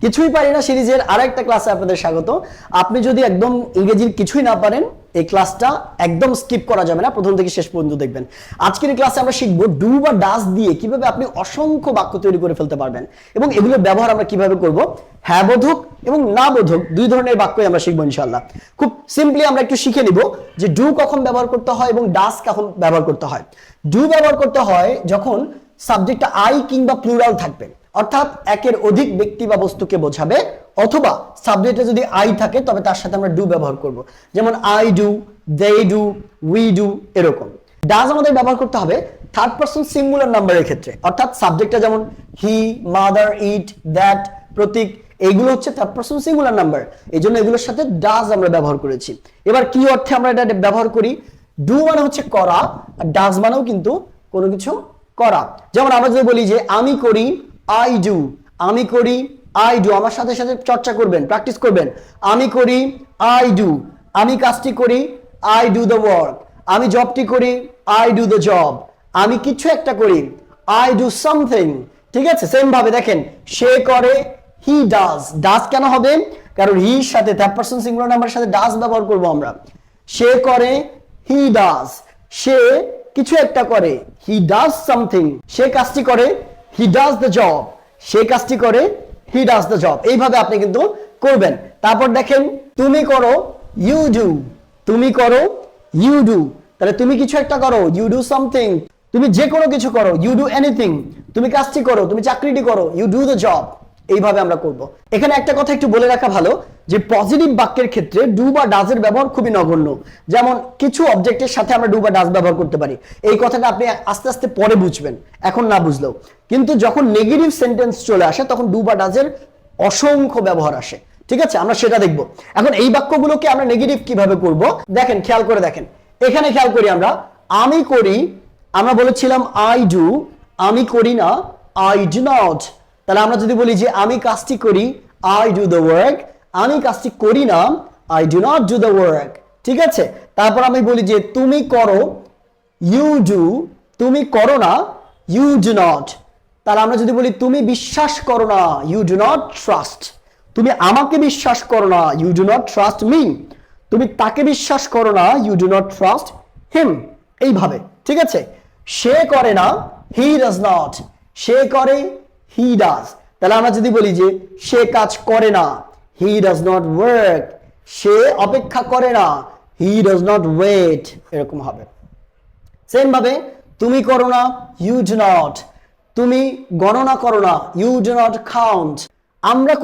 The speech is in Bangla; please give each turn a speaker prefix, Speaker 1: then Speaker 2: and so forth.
Speaker 1: কিছুই পারি না সিরিজের আরেকটা ক্লাসে আপনাদের স্বাগত। আপনি যদি একদম ইংরেজির কিছুই না পারেন, এই ক্লাসটা একদম স্কিপ করা যাবে না, প্রথম থেকে শেষ পর্যন্ত দেখবেন। আজকের এই ক্লাসে আমরা শিখবো ডু বা ডাজ দিয়ে কিভাবে আপনি অসংখ্য বাক্য তৈরি করে ফেলতে পারবেন এবং এগুলোর ব্যবহার আমরা কিভাবে করব। হ্যাঁ বোধক এবং না বোধক দুই ধরনের বাক্যই আমরা শিখবো ইনশাআল্লাহ। খুব সিম্পলি আমরা একটু শিখে নিব যে ডু কখন ব্যবহার করতে হয় এবং ডাজ কখন ব্যবহার করতে হয়। ডু ব্যবহার করতে হয় যখন সাবজেক্টটা আই কিংবা প্লুরাল থাকবে, অর্থাৎ একের অধিক ব্যক্তি বা বস্তুকে বোঝাবে, অথবা সাবজেক্টে যদি আই থাকে তবে তার সাথে আমরা ডু ব্যবহার করব, যেমন I do, they do, we do, এরকম। ডাজ আমাদের ব্যবহার করতে হবে থার্ড পারসন সিঙ্গুলার নাম্বারের ক্ষেত্রে, অর্থাৎ সাবজেক্টটা যেমন হি, মাদার, ইট, দ্যাট, প্রতীক, এইগুলো হচ্ছে থার্ড পারসন সিঙ্গুলার নাম্বার, এই জন্য এগুলোর সাথে ডাজ আমরা ব্যবহার করেছি। এবার কি অর্থে আমরা এটা ব্যবহার করি? ডু মানে হচ্ছে করা, আর ডাজ মানেও কিন্তু কোনো কিছু করা। যেমন আমরা যদি বলি যে আমি করি, আই ডু, আমি করি, আই ডু, আমার সাথে সাথে চর্চা করবেন, প্র্যাকটিস করবেন। আমি করি, আই ডু, আমি কাজটি করি, আই ডু দ্য ওয়ার্ক, আমি জবটি করি, আই ডু দ্য জব, আমি কিছু একটা করি, আই ডু সামথিং। ঠিক আছে, সেম ভাবে দেখেন, সে করে, হি ডাজ। ডাজ কেন হবে? কারণ হির সাথে থার্ড পারসন সিঙ্গুলার নাম্বারের সাথে ডাজ ব্যবহার করব আমরা। সে করে, হি ডাজ, সে কিছু একটা করে, হি ডাজ সামথিং, সে কাজটি করে, হি ডাজ দ্য জব, সে কাজটি করে, হি ডাজ দ্য জব। এইভাবে আপনি কিন্তু করবেন। তারপর দেখেন, তুমি করো, ইউ ডু, তুমি করো, ইউ ডু, তাহলে তুমি কিছু একটা করো, ইউ ডু সামথিং, তুমি যে কোনো কিছু করো, ইউ ডু এনিথিং, তুমি কাজটি করো, তুমি চাকরিটি করো, ইউ ডু দ্য জব। এইভাবে আমরা করব। এখানে একটা কথা একটু বলে রাখা ভালো যে পজিটিভ বাক্যের ক্ষেত্রে ডু বা ডাজের ব্যবহার খুবই নগণ্য। যেমন কিছু অবজেক্টের সাথে আমরা ডু বা ডাজ ব্যবহার করতে পারি, এই কথাটা আপনি আস্তে আস্তে পরে বুঝবেন, এখন না বুঝলেও। কিন্তু যখন নেগেটিভ সেন্টেন্স চলে আসে তখন ডু বা ডাজের অসংখ্য ব্যবহার আসে। ঠিক আছে, আমরা সেটা দেখব। এখন এই বাক্যগুলোকে আমরা নেগেটিভ কিভাবে করব দেখেন, খেয়াল করে দেখেন। এখানে খেয়াল করি আমরা, আমি করি, আমরা বলেছিলাম আই ডু, আমি করি না, আই ডু নট। তাহলে আমরা যদি বলি যে আমি কাজটি করি, আই ডু দ্য ওয়ার্ক, আমি কাজটি করি না, I do not do the work. ঠিক আছে, তারপর আমি বলি যে তুমি করো, ইউ ডু, তুমি করো না, ইউ ডু নট। তাহলে আমরা যদি বলি তুমি বিশ্বাস করো না, ইউ ডু নট ট্রাস্ট, তুমি আমাকে বিশ্বাস করো না, you do not trust me, তুমি তাকে বিশ্বাস করো না, you do not trust him. এইভাবে। ঠিক আছে, সে করে না, হি ডাজ নট, সে করে, হি ডাজ। তাহলে আমরা যদি বলি যে সে কাজ করে না, হি ডাজ নট ওয়ার্ক, সে অপেক্ষা করে না, হি ডাজ নট ওয়েট, এরকম হবে। সেম ভাবে, তুমি করো না, ইউ ডু নট, তুমি গণনা করো না, ইউ ডু নট কাউন্ট, আমরা